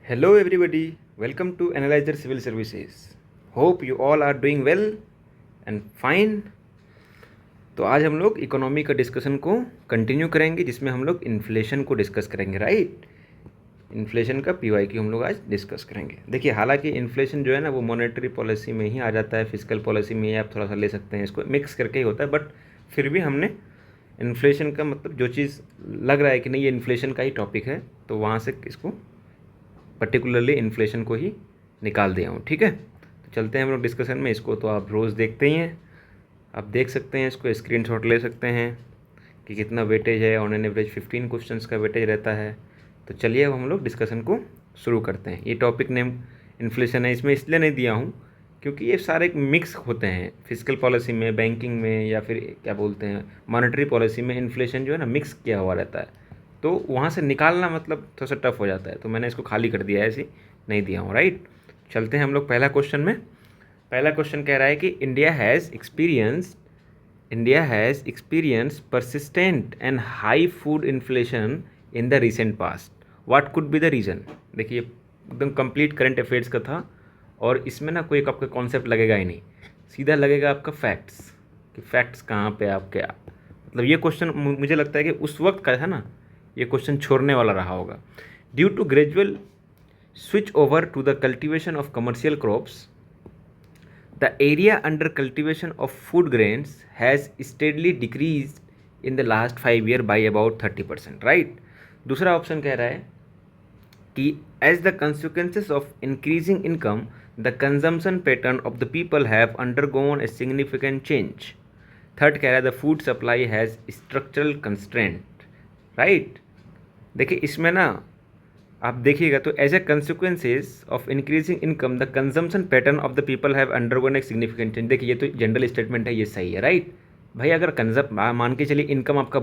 Hello everybody, welcome to Analyzer Civil Services. Hope you all are doing well and fine. तो आज हम लोग economy का discussion को कंटिन्यू करेंगे, जिसमें हम लोग इन्फ्लेशन को डिस्कस करेंगे, राइट। इन्फ्लेशन का PYQ हम लोग आज डिस्कस करेंगे। देखिए, हालांकि इन्फ्लेशन जो है ना वो मॉनेटरी पॉलिसी में ही आ जाता है, फिजिकल पॉलिसी में ही आप थोड़ा सा ले सकते हैं, इसको मिक्स करके ही होता है, बट फिर भी हमने इन्फ्लेशन का मतलब जो चीज़ लग रहा है कि नहीं ये इन्फ्लेशन का ही टॉपिक है, तो वहाँ से इसको पर्टिकुलरली इन्फ्लेशन को ही निकाल दिया हूँ, ठीक है। तो चलते हैं हम लोग डिस्कशन में। इसको तो आप रोज़ देखते ही हैं, आप देख सकते हैं, इसको स्क्रीनशॉट ले सकते हैं कि कितना वेटेज है। ऑन एन एवरेज 15 क्वेश्चंस का वेटेज रहता है। तो चलिए अब हम लोग डिस्कशन को शुरू करते हैं। ये टॉपिक नेम इन्फ्लेशन है, इसमें इसलिए नहीं दिया हूँ क्योंकि ये सारे मिक्स होते हैं, फिजिकल पॉलिसी में, बैंकिंग में, या फिर क्या बोलते हैं मॉनेटरी पॉलिसी में इन्फ्लेशन जो है ना मिक्स किया हुआ रहता है, तो वहाँ से निकालना मतलब थोड़ा सा टफ हो जाता है, तो मैंने इसको खाली कर दिया है, ऐसे नहीं दिया हूँ, राइट। चलते हैं हम लोग पहला क्वेश्चन में। पहला क्वेश्चन कह रहा है कि India has experience persistent and high food inflation in the recent past, what could be the reason. देखिए, एकदम कंप्लीट करंट अफेयर्स का था, और इसमें ना कोई आपका कॉन्सेप्ट लगेगा ही नहीं, सीधा लगेगा आपका फैक्ट्स, कि फैक्ट्स कहाँ पे आपके मतलब ये क्वेश्चन मुझे लगता है कि उस वक्त का है ना, ये क्वेश्चन छोड़ने वाला रहा होगा। Due to gradual switch over to the cultivation of commercial crops, the area under cultivation of food grains has steadily decrease in the last 5 years by about 30%, right. दूसरा ऑप्शन कह रहा है कि as the consequences of increasing income the consumption pattern of the people have undergone a significant change. Third कह रहा है the food supply has structural constraint, right. देखिए, इसमें ना आप देखिएगा तो as a consequences of increasing income the consumption pattern of the people have undergone a significant change. देखिए, ये तो जनरल स्टेटमेंट है, ये सही है, राइट। भाई अगर मान के चलिए इनकम आपका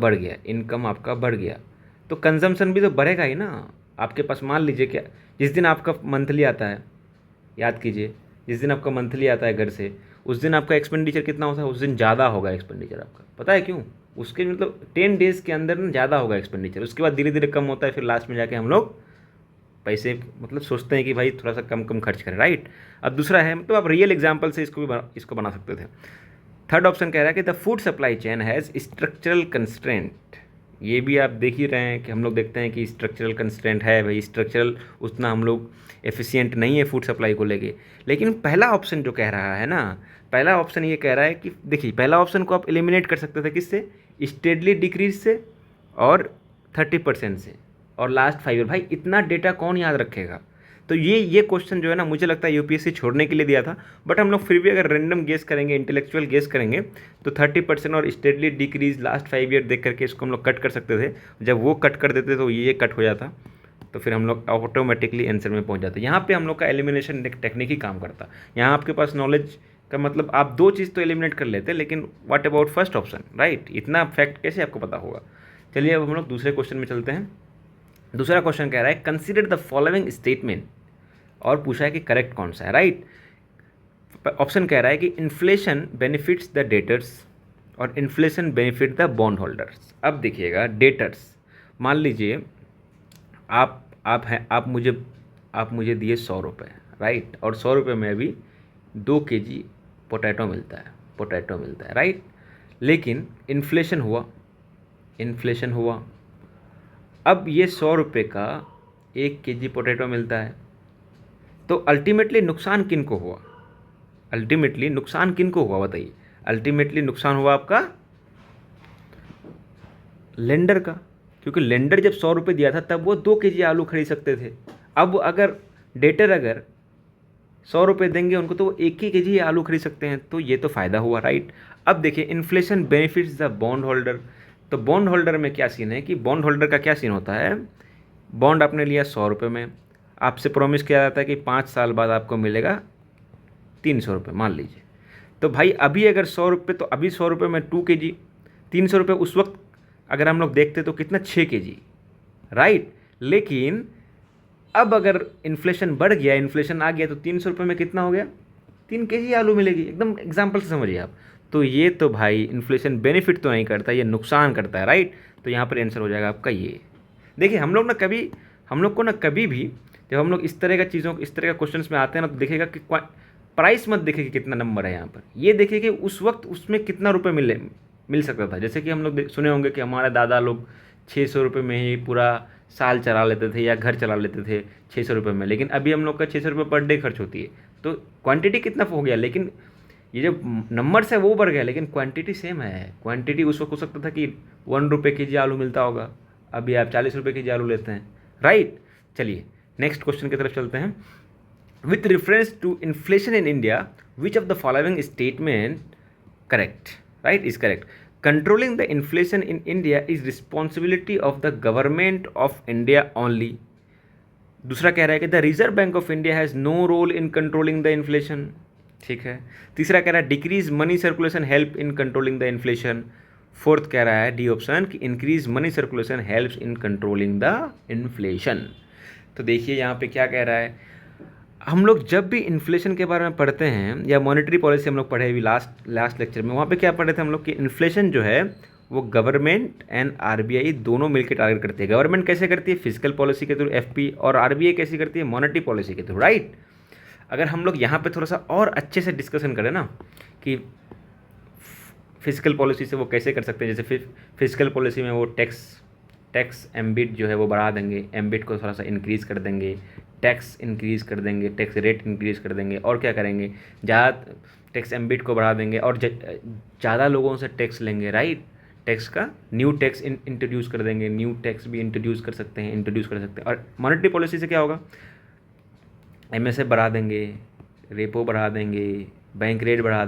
बढ़ गया तो कंजम्पशन भी तो बढ़ेगा ही ना। आपके पास मान लीजिए क्या, जिस दिन आपका मंथली आता है, याद कीजिए, जिस दिन आपका मंथली आता है घर से, उस दिन आपका एक्सपेंडिचर कितना होता है, उस दिन ज़्यादा होगा एक्सपेंडिचर आपका। पता है क्यों? उसके मतलब 10 डेज़ के अंदर ना ज़्यादा होगा एक्सपेंडिचर, उसके बाद धीरे धीरे कम होता है, फिर लास्ट में जाके हम लोग पैसे मतलब सोचते हैं कि भाई थोड़ा सा कम कम खर्च करें, राइट। अब दूसरा है, मतलब आप रियल एग्जाम्पल से इसको बना सकते थे। थर्ड ऑप्शन कह रहा है कि the food supply chain has structural constraint. ये भी आप देख ही रहे हैं कि हम लोग देखते हैं कि स्ट्रक्चरल कंस्ट्रेंट है, भाई स्ट्रक्चरल उतना हम लोग एफिशिएंट नहीं है फूड सप्लाई को लेके। लेकिन पहला ऑप्शन जो कह रहा है ना, पहला ऑप्शन ये कह रहा है कि देखिए, पहला ऑप्शन को आप एलिमिनेट कर सकते थे किससे, स्टेडली डिक्रीज से और 30% से, और लास्ट 5 year। भाई इतना डेटा कौन याद रखेगा। तो ये क्वेश्चन जो है ना, मुझे लगता है यूपीएससी छोड़ने के लिए दिया था, बट हम लोग फिर भी अगर रैंडम गेस करेंगे, इंटेलेक्चुअल गेस करेंगे, तो 30% और स्टेडली डिक्रीज लास्ट 5 year देख करके इसको हम लोग कट कर सकते थे। जब वो कट कर देते तो ये कट हो जाता, तो फिर हम लोग ऑटोमेटिकली आंसर में पहुंच जाते। यहाँ पे हम लोग का एलिमिनेशन टेक्निक ही काम करता। यहाँ आपके पास नॉलेज का मतलब आप दो चीज़ तो एलिमिनेट कर लेते, लेकिन what about first option, right. इतना फैक्ट कैसे आपको पता होगा। चलिए अब हम लोग दूसरे क्वेश्चन में चलते हैं। दूसरा क्वेश्चन कह रहा है कंसीडर द फॉलोइंग स्टेटमेंट, और पूछा है कि करेक्ट कौन सा है, राइट। ऑप्शन कह रहा है कि इन्फ्लेशन बेनिफिट्स द डेटर्स और inflation benefit the bond holders. अब देखिएगा, डेटर्स, मान लीजिए आप मुझे दिए 100 रुपये, राइट, और 100 रुपये में अभी 2 kg पोटैटो मिलता है, राइट। लेकिन इन्फ्लेशन हुआ, अब ये 100 रुपये का 1 kg पोटैटो मिलता है, तो अल्टीमेटली नुकसान किन को हुआ, बताइए। अल्टीमेटली नुकसान हुआ आपका लेंडर का, क्योंकि लेंडर जब 100 रुपये दिया था तब वो 2 kg आलू खरीद सकते थे। अब अगर डेटर अगर 100 रुपये देंगे उनको, तो वो 1 ही kg आलू खरीद सकते हैं, तो ये तो फ़ायदा हुआ, राइट। अब देखिए, inflation benefits the bond holder. तो बॉन्ड होल्डर में क्या सीन है कि बॉन्ड होल्डर का क्या सीन होता है, बॉन्ड आपने लिया 100 रुपये में, आपसे प्रॉमिस किया जाता है कि 5 साल बाद आपको मिलेगा 300 रुपये, मान लीजिए। तो भाई अभी अगर 100 रुपये, तो अभी 100 रुपये में 2 kg, 300 रुपये उस वक्त अगर हम लोग देखते तो कितना, 6 kg, राइट। लेकिन अब अगर इन्फ्लेशन बढ़ गया, इन्फ्लेशन आ गया, तो 300 रुपये में कितना हो गया, 3 kg आलू मिलेगी। एकदम एग्जाम्पल से समझिए आप। तो ये तो भाई इन्फ्लेशन बेनिफिट तो नहीं करता, ये नुकसान करता है, राइट। तो यहाँ पर आंसर हो जाएगा आपका ये। देखिए, हम लोग को ना कभी भी जब हम लोग इस तरह का चीज़ों इस तरह का क्वेश्चंस में आते हैं ना, तो देखेगा कि प्राइस मत देखे कि कितना नंबर है यहाँ पर, ये देखिए कि उस वक्त उसमें कितना रुपये मिल सकता था। जैसे कि हम लोग सुने होंगे कि हमारे दादा लोग 600 रुपये में ही पूरा साल चला लेते थे या घर चला लेते थे 600 रुपये में, लेकिन अभी हम लोग का 600 रुपये पर डे खर्च होती है। तो क्वांटिटी कितना हो गया, लेकिन ये जो नंबर्स है वो बढ़ गया, लेकिन क्वांटिटी सेम है। क्वांटिटी उस वक्त हो सकता था कि 1 रुपये के जी आलू मिलता होगा, अभी आप 40 रुपये के जी आलू लेते हैं, राइट। चलिए नेक्स्ट क्वेश्चन की तरफ चलते हैं। With reference to inflation in India, which of the following statement correct, right, is correct. Controlling the inflation in India is responsibility of the government of India only. दूसरा कह रहा है कि the Reserve Bank of India has no role in controlling the inflation, ठीक है। तीसरा कह रहा है decrease money circulation help in controlling the inflation. Fourth कह रहा है डी ऑप्शन कि increase money circulation helps in controlling the inflation. तो देखिए यहाँ पे क्या कह रहा है, हम लोग जब भी इन्फ्लेशन के बारे में पढ़ते हैं या मॉनेटरी पॉलिसी हम लोग पढ़े अभी लास्ट लेक्चर में, वहाँ पे क्या पढ़े थे हम लोग कि इन्फ्लेशन जो है वो गवर्नमेंट एंड आरबीआई दोनों मिलकर टारगेट करती है। गवर्नमेंट कैसे करती है, फिजिकल पॉलिसी के थ्रू एफपी, और आरबीआई कैसे करती है, मॉनेटरी पॉलिसी के थ्रू, राइट। अगर हम लोग यहाँ पे थोड़ा सा और अच्छे से डिस्कशन करें ना कि फिजिकल पॉलिसी से वो कैसे कर सकते हैं, जैसे फिजिकल पॉलिसी में वो टैक्स एम्बिट जो है वो बढ़ा देंगे, एम्बिट को थोड़ा सा इंक्रीज़ कर देंगे, टैक्स इंक्रीज़ कर देंगे, टैक्स रेट इंक्रीज़ कर देंगे, और क्या करेंगे, ज़्यादा टैक्स एम्बिट को बढ़ा देंगे और ज़्यादा लोगों से टैक्स लेंगे, राइट। टैक्स का न्यू टैक्स इंट्रोड्यूस कर देंगे, न्यू टैक्स भी इंट्रोड्यूस कर सकते हैं। और मॉनेटरी पॉलिसी से क्या होगा, एमएसएफ बढ़ा देंगे, रेपो बढ़ा देंगे, बैंक रेट बढ़ा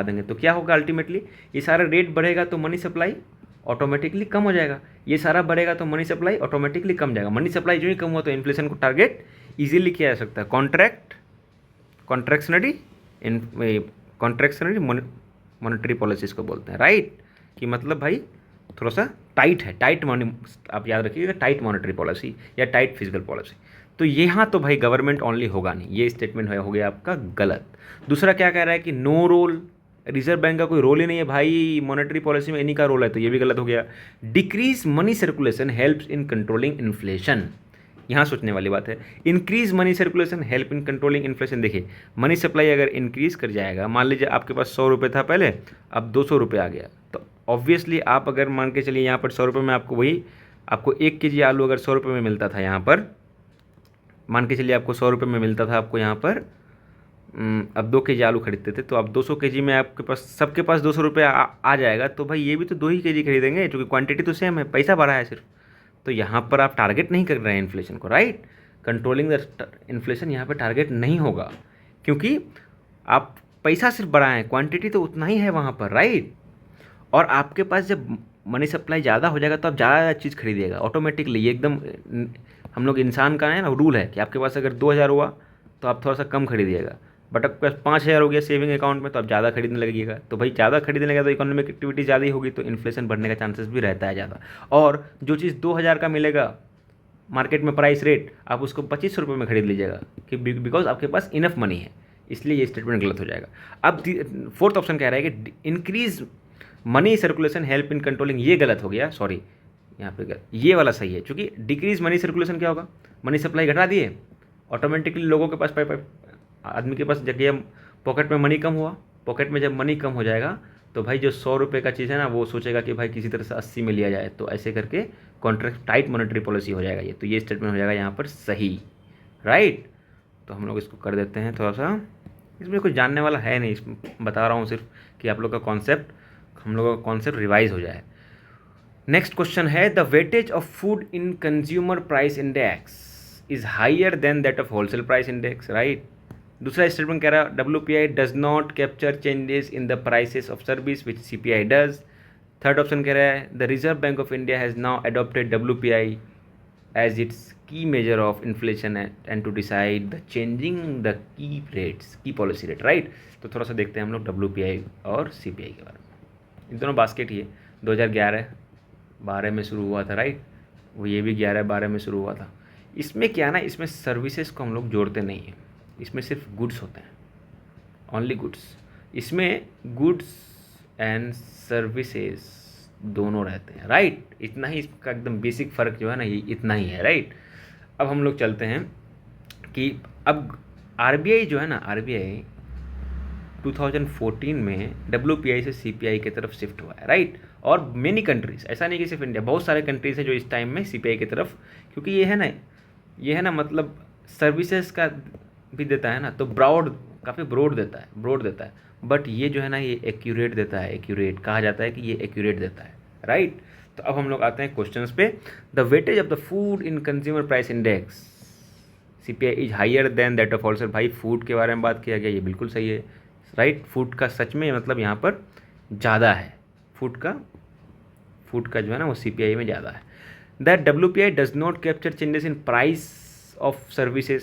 देंगे। तो क्या होगा अल्टीमेटली, ये सारा रेट बढ़ेगा तो मनी सप्लाई ऑटोमेटिकली कम हो जाएगा, ये सारा बढ़ेगा तो मनी सप्लाई ऑटोमेटिकली कम जाएगा। मनी सप्लाई जो ही कम हुआ तो इन्फ्लेशन को टारगेट इजीली किया जा सकता है। कॉन्ट्रैक्शनरी मॉनेटरी पॉलिसीज़ को बोलते हैं, राइट। कि मतलब भाई थोड़ा सा टाइट है, आप याद रखिएगा, टाइट मॉनेटरी पॉलिसी या टाइट फिजिकल पॉलिसी। तो यहाँ तो भाई गवर्नमेंट ओनली होगा नहीं, ये स्टेटमेंट हो गया आपका गलत। दूसरा क्या कह रहा है कि नो रोल, रिजर्व बैंक का कोई रोल ही नहीं है भाई मॉनेटरी पॉलिसी में, इन्हीं का रोल है, तो ये भी गलत हो गया। Decrease money circulation helps in controlling inflation, यहाँ सोचने वाली बात है। Increase money circulation help in controlling inflation, देखिए मनी सप्लाई अगर इंक्रीज कर जाएगा, मान लीजिए आपके पास 100 रुपये था पहले, अब 200 रुपये आ गया, तो ऑब्वियसली आप अगर मान के चलिए यहाँ पर 100 रुपये में आपको 1 kg आलू अगर 100 रुपये में मिलता था, यहाँ पर मान के चलिए आपको 100 रुपये में मिलता था, आपको यहाँ पर अब 2 kg आलू खरीदते थे, तो अब 200 kg में आपके पास सबके पास 200 रुपये आ जाएगा, तो भाई ये भी तो 2 ही kg खरीदेंगे, क्योंकि क्वांटिटी तो सेम है, पैसा बढ़ा है सिर्फ। तो यहाँ पर आप टारगेट नहीं कर रहे हैं इन्फ्लेशन को, राइट। कंट्रोलिंग द इन्फ्लेशन यहाँ पर टारगेट नहीं होगा, क्योंकि आप पैसा सिर्फ बढ़ाएं, क्वांटिटी तो उतना ही है वहाँ पर, राइट। और आपके पास जब मनी सप्लाई ज़्यादा हो जाएगा तो आप ज़्यादा चीज़ खरीदिएगा ऑटोमेटिकली। ये एकदम हम लोग इंसान का है ना रूल है कि आपके पास अगर 2000 हुआ तो आप थोड़ा सा कम खरीदिएगा, बट आपके पास 5000 हो गया सेविंग अकाउंट में तो आप ज़्यादा खरीदने लगेगा। तो भाई ज़्यादा खरीदने लगेगा तो इकोनॉमिक एक्टिविटी ज़्यादा ही होगी, तो इन्फ्लेशन बढ़ने का चांसेस भी रहता है ज़्यादा। और जो चीज़ 2000 का मिलेगा मार्केट में प्राइस रेट, आप उसको 2500 रुपये में खरीद लीजिएगा, कि बिकॉज आपके पास इनफ मनी है, इसलिए ये स्टेटमेंट गलत हो जाएगा। अब फोर्थ ऑप्शन कह रहा है कि increase money circulation help in controlling, ये गलत हो गया, सॉरी यहाँ पे गलत, ये वाला सही है। क्योंकि डिक्रीज मनी सर्कुलेशन क्या होगा, मनी सप्लाई घटा दिए, ऑटोमेटिकली लोगों के पास आदमी के पास जगह पॉकेट में मनी कम हुआ, पॉकेट में जब मनी कम हो जाएगा तो भाई जो 100 रुपये का चीज़ है ना वो सोचेगा कि भाई किसी तरह से 80 में लिया जाए, तो ऐसे करके कॉन्ट्रैक्ट टाइट मॉनेटरी पॉलिसी हो जाएगा ये, तो ये स्टेटमेंट हो जाएगा यहाँ पर सही, राइट। तो हम लोग इसको कर देते हैं थोड़ा सा, इसमें कुछ जानने वाला है नहीं, बता रहा हूँ सिर्फ कि आप लोग का कॉन्सेप्ट, हम लोगों का कॉन्सेप्ट रिवाइज हो जाए। नेक्स्ट क्वेश्चन है the weightage of food in consumer price index is higher than that of wholesale price index, right. दूसरा स्टेटमेंट कह रहा है WPI does not capture changes in the prices of service which CPI does. Third option कह रहा है the Reserve Bank of India has now adopted WPI as its key measure of inflation and to decide the changing the key policy rate, right. तो थोड़ा सा देखते हैं हम लोग WPI और CPI के बारे में। इन दोनों बास्केट ही है, 2011-12 में शुरू हुआ था, राइट। वो ये भी 11-12 में शुरू हुआ था। इसमें क्या ना, इसमें सर्विसेज को हम लोग जोड़ते नहीं हैं, इसमें सिर्फ गुड्स होते हैं, ओनली गुड्स। इसमें गुड्स एंड सर्विसेज दोनों रहते हैं, राइट। इतना ही इसका एकदम बेसिक फ़र्क जो है ना, ये इतना ही है, राइट। अब हम लोग चलते हैं कि अब आरबीआई जो है ना, आरबीआई 2014 में डब्ल्यूपीआई से सीपीआई की तरफ शिफ्ट हुआ है, राइट। और मेनी कंट्रीज, ऐसा नहीं कि सिर्फ इंडिया, बहुत सारे कंट्रीज हैं जो इस टाइम में सीपीआई की तरफ, क्योंकि ये है ना मतलब सर्विसेज का भी देता है ना, तो ब्रॉड, काफ़ी ब्रॉड देता है, बट ये जो है ना ये एक्यूरेट देता है, एक्यूरेट कहा जाता है कि ये एक्यूरेट देता है, राइट। तो अब हम लोग आते हैं क्वेश्चंस पे। The weightage of the food in consumer price index CPI is higher than that of wholesale. भाई फूड के बारे में बात किया गया, ये बिल्कुल सही है, राइट। फूड का सच में मतलब यहाँ पर ज़्यादा है, फूड का जो है ना वो सीपीआई में ज़्यादा है। That WPI does not capture changes in price of services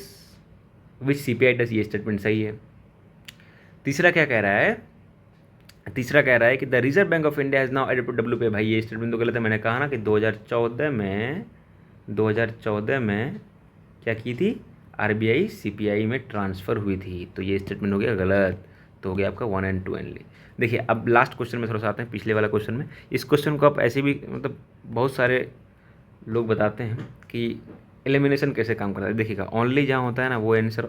which CPI does, ये स्टेटमेंट सही है। तीसरा क्या कह रहा है, तीसरा कह रहा है कि the Reserve Bank of India has now adapted WPI. भाई ये स्टेटमेंट तो गलत है, मैंने कहा ना कि 2014 में क्या की थी, आरबीआई सीपीआई में ट्रांसफ़र हुई थी, तो ये स्टेटमेंट हो गया गलत, तो हो गया आपका 1 and 2 ओनली। देखिए अब लास्ट क्वेश्चन में थोड़ा सा आते हैं, पिछले वाला क्वेश्चन में। इस क्वेश्चन को आप ऐसे भी मतलब बहुत सारे लोग बताते हैं कि एलिमिनेशन कैसे काम करता है। देखिएगा ओनली जहाँ होता है ना वो आंसर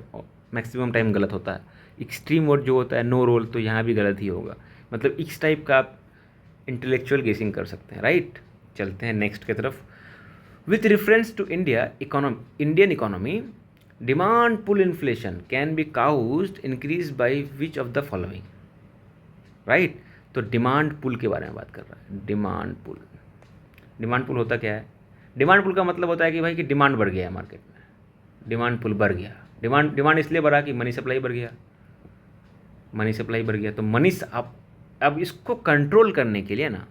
मैक्सिमम टाइम गलत होता है। एक्सट्रीम वर्ड जो होता है नो रोल, तो यहाँ भी गलत ही होगा, मतलब इस टाइप का आप इंटेलेक्चुअल गेसिंग कर सकते हैं, राइट। चलते हैं नेक्स्ट की तरफ। With reference to Indian economy demand pull inflation can be caused increase by which of the following, right. तो डिमांड पुल के बारे में बात कर रहा है। डिमांड पुल होता क्या है, डिमांड पुल का मतलब होता है कि भाई कि डिमांड बढ़ गया मार्केट में, डिमांड पुल बढ़ गया, डिमांड इसलिए बढ़ा कि मनी सप्लाई बढ़ गया, तो मनी अब इसको कंट्रोल करने के लिए ना,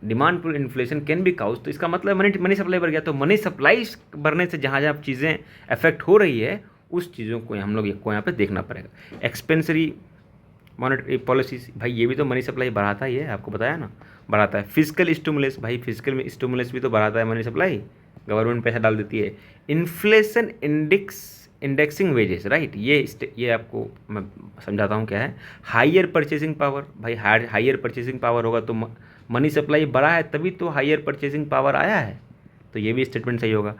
demand pull inflation can be cause, तो इसका मतलब मनी सप्लाई बढ़ गया, तो मनी सप्लाई बढ़ने से जहाँ जहाँ चीज़ें अफेक्ट हो रही है उस चीज़ों को हम लोग को यहाँ पे देखना पड़ेगा। एक्सपेंसरी मॉनेटरी पॉलिसीज, भाई ये भी तो मनी सप्लाई बढ़ाता ही है, आपको बताया ना बढ़ाता है। फिजिकल स्टिमुलस, भाई फिजिकल स्टिमुलस भी तो बढ़ाता है मनी सप्लाई, गवर्नमेंट पैसा डाल देती है। इन्फ्लेशन इंडेक्सिंग वेजेस, राइट, ये आपको मैं समझाता हूँ क्या है। हायर परचेसिंग पावर, भाई हायर परचेसिंग पावर होगा तो मनी सप्लाई बढ़ा है तभी तो हायर परचेसिंग पावर आया है, तो ये भी स्टेटमेंट सही होगा।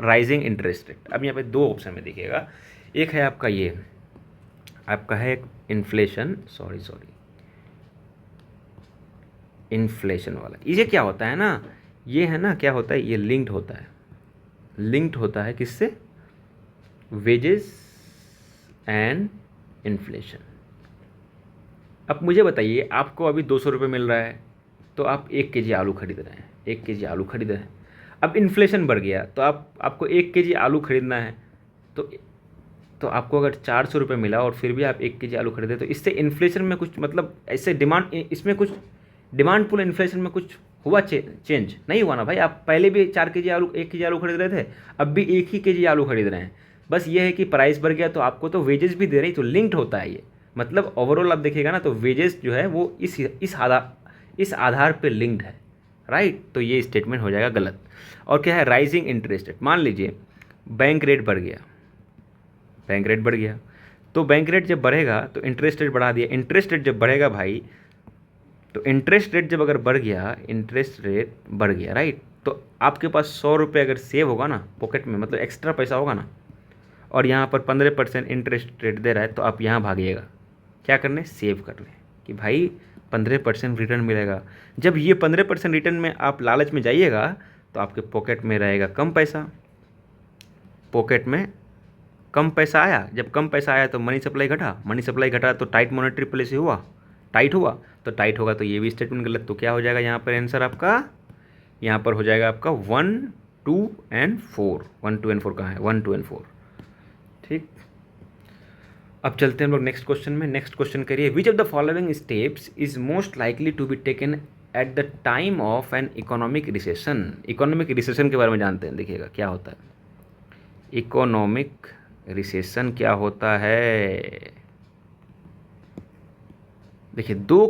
राइजिंग इंटरेस्ट रेट, अब यहाँ पे दो ऑप्शन में देखिएगा, एक है आपका ये आपका है इन्फ्लेशन, इन्फ्लेशन वाला, ये क्या होता है ना, ये है ना क्या होता है, ये लिंक्ड होता है किससे, वेजेस एंड इन्फ्लेशन। अब मुझे बताइए, आपको अभी 200 रुपये मिल रहा है तो आप 1 केजी आलू खरीद रहे हैं, 1 केजी आलू खरीद रहे हैं। अब इन्फ्लेशन बढ़ गया तो आपको 1 केजी आलू खरीदना है, तो आपको अगर 400 रुपये मिला और फिर भी आप 1 केजी आलू खरीदे, तो इससे इन्फ्लेशन में कुछ मतलब ऐसे डिमांड पुल इन्फ्लेशन में कुछ हुआ चेंज नहीं हुआ ना भाई। आप पहले भी 1 केजी आलू खरीद रहे थे, अब भी 1 ही केजी आलू खरीद रहे हैं, बस ये है कि प्राइस बढ़ गया तो आपको तो वेजेस भी दे रही, तो लिंक्ड होता है ये, मतलब ओवरऑल आप देखिएगा ना तो वेजेस जो है वो इस आधार पे लिंक्ड है, राइट। तो ये स्टेटमेंट हो जाएगा गलत। और क्या है, राइजिंग इंटरेस्ट रेट, मान लीजिए बैंक रेट बढ़ गया, तो बैंक रेट जब बढ़ेगा तो इंटरेस्ट रेट बढ़ा दिया, इंटरेस्ट रेट जब बढ़ेगा भाई, तो इंटरेस्ट रेट जब अगर बढ़ गया, राइट, तो आपके पास 100 रुपये अगर सेव होगा ना पॉकेट में, मतलब एक्स्ट्रा पैसा होगा ना, और यहाँ पर 15% इंटरेस्ट रेट दे रहा है, तो आप यहाँ भागिएगा क्या करने, सेव करने, कि भाई 15% रिटर्न मिलेगा। जब ये 15% रिटर्न में आप लालच में जाइएगा तो आपके पॉकेट में रहेगा कम पैसा, आया, जब कम पैसा आया तो मनी सप्लाई घटा, तो टाइट मॉनेटरी पॉलिसी हुआ, टाइट होगा तो ये भी स्टेटमेंट गलत। तो क्या हो जाएगा यहाँ पर आंसर आपका, यहाँ पर हो जाएगा आपका 1, 2 and 4। 1, 2 and 4 कहाँ है, 1, 2 and 4, ठीक। अब चलते हैं हम लोग नेक्स्ट क्वेश्चन में। नेक्स्ट क्वेश्चन करिए, which of the following steps is most likely to be taken at the time of an economic recession. Economic recession के बारे में जानते हैं, देखिएगा क्या होता है इकोनॉमिक रिसेशन, क्या होता है। देखिए 2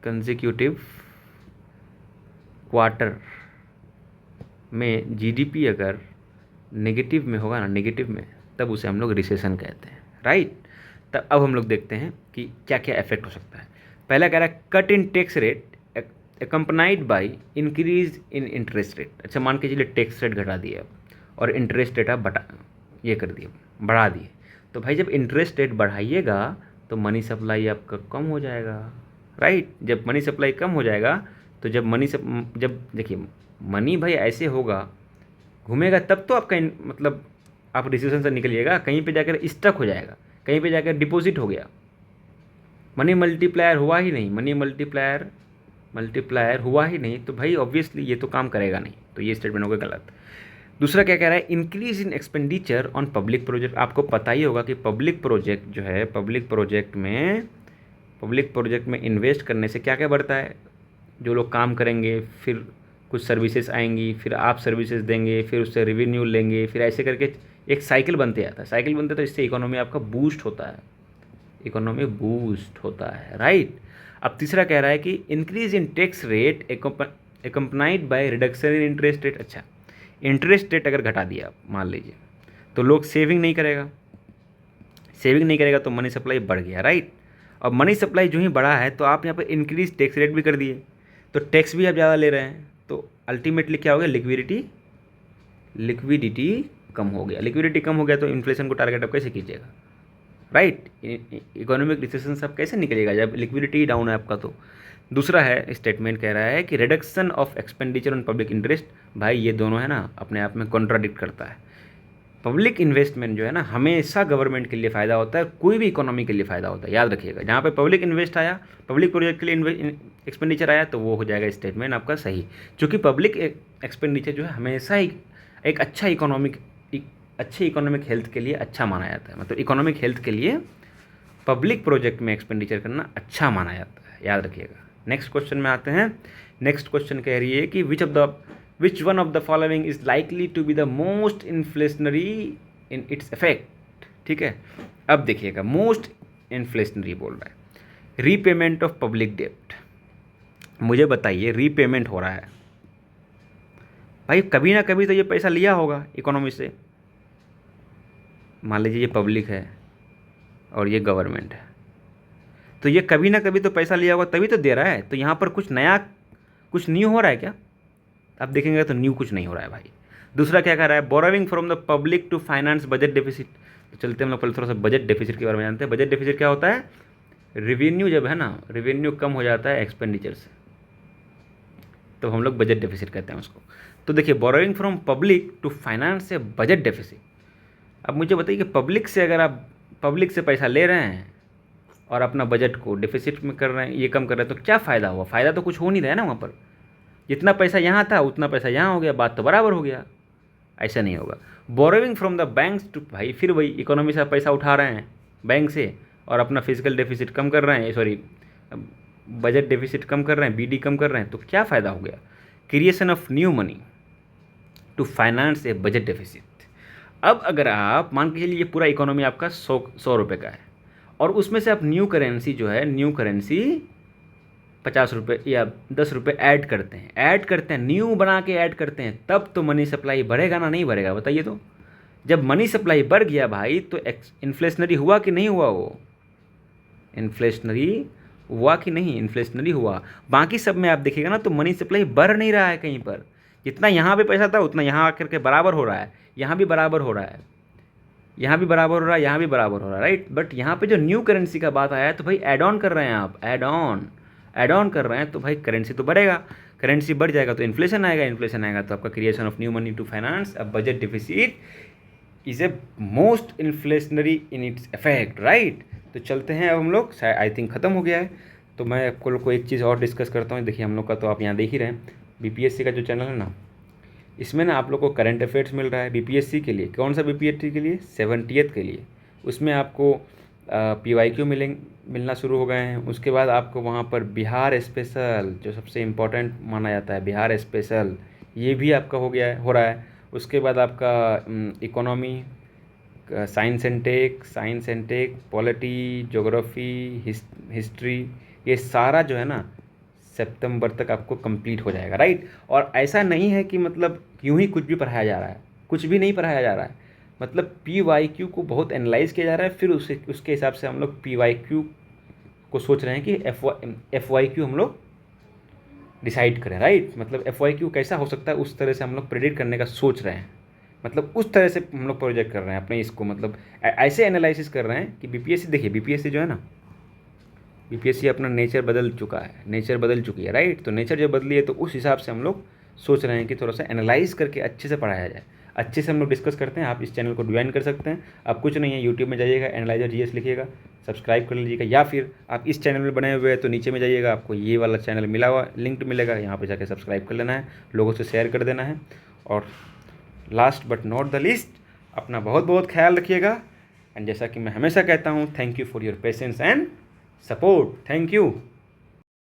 कंसेक्यूटिव क्वार्टर में जीडीपी अगर नेगेटिव में होगा ना, तब उसे हम लोग रिसेशन कहते हैं, राइट। तब अब हम लोग देखते हैं कि क्या क्या इफेक्ट हो सकता है। पहला कह रहा है cut in tax rate accompanied by increase in interest rate. अच्छा मान के चलिए टैक्स रेट घटा दिए अब और इंटरेस्ट रेट आप ये कर दिए, बढ़ा दिए, तो भाई जब इंटरेस्ट रेट बढ़ाइएगा तो मनी सप्लाई आपका कम हो जाएगा, राइट। जब मनी सप्लाई कम हो जाएगा तो जब देखिए मनी भाई ऐसे होगा, घूमेगा तब तो आपका मतलब आप रिसेशन से निकलिएगा, कहीं पे जाकर स्टक हो जाएगा, कहीं पे जाकर डिपॉजिट हो गया, मनी मल्टीप्लायर हुआ ही नहीं, मनी मल्टीप्लायर हुआ ही नहीं, तो भाई ऑब्वियसली ये तो काम करेगा नहीं, तो ये स्टेटमेंट होगा गलत। दूसरा क्या कह रहा है, increase in expenditure on public project. आपको पता ही होगा कि पब्लिक प्रोजेक्ट जो है, पब्लिक प्रोजेक्ट में इन्वेस्ट करने से क्या क्या बढ़ता है, जो लोग काम करेंगे, फिर कुछ सर्विसेज आएंगी, फिर आप सर्विसेज देंगे, फिर उससे रेवेन्यू लेंगे, फिर ऐसे करके एक साइकिल बनते आता है, साइकिल बनते तो इससे इकोनॉमी आपका बूस्ट होता है, इकोनॉमी बूस्ट होता है, राइट। अब तीसरा कह रहा है कि increase in tax rate accompanied by reduction in interest rate. अच्छा इंटरेस्ट रेट अगर घटा दिया मान लीजिए तो लोग सेविंग नहीं करेगा तो मनी सप्लाई बढ़ गया, राइट। और मनी सप्लाई जो ही बढ़ा है तो आप यहाँ पर इंक्रीज टैक्स रेट भी कर दिए, तो टैक्स भी आप ज़्यादा ले रहे हैं, तो अल्टीमेटली क्या हो गया, लिक्विडिटी कम हो गया। लिक्विडिटी कम हो गया तो इन्फ्लेशन को टारगेट आप कैसे कीजिएगा, राइट। इकोनॉमिक रिसेशन से आप कैसे निकलिएगा जब लिक्विडिटी डाउन है आपका। तो दूसरा है स्टेटमेंट कह रहा है कि reduction of expenditure on public interest. भाई ये दोनों है ना अपने आप में कॉन्ट्राडिक्ट करता है। पब्लिक इन्वेस्टमेंट जो है ना हमेशा गवर्नमेंट के लिए फ़ायदा होता है, कोई भी इकोनॉमी के लिए फ़ायदा होता है, याद रखिएगा। जहाँ पे पब्लिक इन्वेस्ट आया, पब्लिक प्रोजेक्ट के लिए एक्सपेंडिचर आया तो वो हो जाएगा स्टेटमेंट आपका सही, क्योंकि पब्लिक एक्सपेंडिचर जो है हमेशा एक अच्छे इकोनॉमिक हेल्थ के लिए अच्छा माना जाता है। मतलब इकोनॉमिक हेल्थ के लिए पब्लिक प्रोजेक्ट में एक्सपेंडिचर करना अच्छा माना जाता है, याद रखिएगा। नेक्स्ट क्वेश्चन में आते हैं। नेक्स्ट क्वेश्चन कह रही है कि which one of the following is likely to be the most inflationary in its effect. ठीक है, अब देखिएगा मोस्ट इन्फ्लेशनरी बोल रहा है, रीपेमेंट ऑफ पब्लिक डेब्ट। मुझे बताइए रीपेमेंट हो रहा है भाई, कभी ना कभी तो ये पैसा लिया होगा इकोनॉमी से। मान लीजिए ये पब्लिक है और ये गवर्नमेंट है, तो ये कभी ना कभी तो पैसा लिया होगा तभी तो दे रहा है। तो यहाँ पर कुछ नया कुछ न्यू हो रहा है क्या? आप देखेंगे तो न्यू कुछ नहीं हो रहा है भाई। दूसरा क्या कह रहा है, borrowing from the public to finance budget deficit. तो चलते हम लोग पहले थोड़ा सा बजट डेफिसिट के बारे में जानते हैं। बजट डेफिसिट क्या होता है, रेवेन्यू जब है ना, रेवेन्यू कम हो जाता है एक्सपेंडिचर से, तो हम लोग बजट डेफिसिट कहते हैं उसको। तो देखिए borrowing from public to finance से बजट डेफिसिट। अब मुझे बताइए कि पब्लिक से अगर आप पब्लिक से पैसा ले रहे हैं और अपना बजट को डेफिसिट में कर रहे हैं, ये कम कर रहे हैं, तो क्या फ़ायदा हुआ? फ़ायदा तो कुछ हो नहीं रहा है ना। वहाँ पर जितना पैसा यहाँ था उतना पैसा यहाँ हो गया, बात तो बराबर हो गया। ऐसा नहीं होगा। Borrowing from the banks to, भाई फिर वही इकोनॉमी से पैसा उठा रहे हैं बैंक से और अपना फिजिकल डेफिसिट कम कर रहे हैं, सॉरी बजट डेफिसिट कम कर रहे हैं, बीडी कम कर रहे हैं, तो क्या फ़ायदा हो गया? Creation of new money to finance a budget deficit. अब अगर आप मान के चलिए ये पूरा इकोनॉमी आपका 100 रुपये का है और उसमें से आप न्यू करेंसी जो है, न्यू करेंसी 50 रुपये या 10 रुपये ऐड करते हैं, न्यू बना के ऐड करते हैं, तब तो मनी सप्लाई बढ़ेगा ना, नहीं बढ़ेगा? बताइए तो। जब मनी सप्लाई बढ़ गया भाई तो इन्फ्लेशनरी हुआ कि नहीं हुआ? वो इन्फ्लेशनरी हुआ कि नहीं? इन्फ्लेशनरी हुआ। बाकी सब में आप देखिएगा ना तो मनी सप्लाई बढ़ नहीं रहा है कहीं पर। जितना यहाँ पे पैसा था उतना यहाँ आकर के बराबर हो रहा है, यहाँ भी बराबर हो रहा है, यहाँ भी बराबर हो रहा है, यहाँ भी बराबर हो रहा है, राइट। बट यहाँ पे जो न्यू करेंसी का बात आया है तो भाई ऐड ऑन कर रहे हैं आप, ऐड ऑन कर रहे हैं, तो भाई करेंसी तो बढ़ेगा, करेंसी बढ़ जाएगा तो इन्फ्लेशन आएगा, इन्फ्लेशन आएगा तो आपका creation of new money to finance a budget deficit is a most inflationary in its effect, right. तो चलते हैं अब हम लोग, शायद आई थिंक ख़त्म हो गया है, तो मैं आपको लोग को एक चीज़ और डिस्कस करता हूँ। देखिए हम लोग का तो आप यहाँ देख ही रहे हैं, बीपीएससी का जो चैनल है ना, इसमें ना आप लोग को करंट अफेयर्स मिल रहा है बीपीएससी के लिए। कौन सा बीपीएससी के लिए? 70th के लिए। उसमें आपको PYQ मिलना शुरू हो गए हैं। उसके बाद आपको वहाँ पर बिहार स्पेशल, जो सबसे इम्पोर्टेंट माना जाता है, बिहार स्पेशल, ये भी आपका हो रहा है। उसके बाद आपका economy, science and tech, polity, geography, history, ये सारा जो है ना सितंबर तक आपको कंप्लीट हो जाएगा, राइट। और ऐसा नहीं है कि मतलब यूं ही कुछ भी पढ़ाया जा रहा है, कुछ भी नहीं पढ़ाया जा रहा है। मतलब PYQ को बहुत एनालाइज किया जा रहा है, फिर उसके हिसाब से हम लोग PYQ को सोच रहे हैं कि FYQ हम लोग डिसाइड करें, राइट। मतलब FYQ कैसा हो सकता है उस तरह से हम लोग प्रेडिक्ट करने का सोच रहे हैं, मतलब उस तरह से हम लोग प्रोजेक्ट कर रहे हैं अपने इसको, मतलब ऐसे एनालिसिस कर रहे हैं कि BPSC, देखिए BPSC जो है ना, BPSC अपना नेचर बदल चुका है, नेचर बदल चुकी है, राइट। तो नेचर जब बदली है तो उस हिसाब से हम लोग सोच रहे हैं कि थोड़ा सा एनालाइज करके अच्छे से पढ़ाया जाए, अच्छे से हम लोग डिस्कस करते हैं। आप इस चैनल को ज्वाइन कर सकते हैं। अब कुछ नहीं है, यूट्यूब में जाइएगा, एनालाइजर GS लिखिएगा, सब्सक्राइब कर लीजिएगा, या फिर आप इस चैनल में बने हुए हैं तो नीचे में जाइएगा, आपको ये वाला चैनल मिला हुआ लिंक मिलेगा, यहाँ पे जाके सब्सक्राइब कर लेना है, लोगों से शेयर कर देना है। और last but not the least, अपना बहुत बहुत ख्याल रखिएगा। एंड जैसा कि मैं हमेशा कहता हूँ, thank you for your patience and support. Thank you.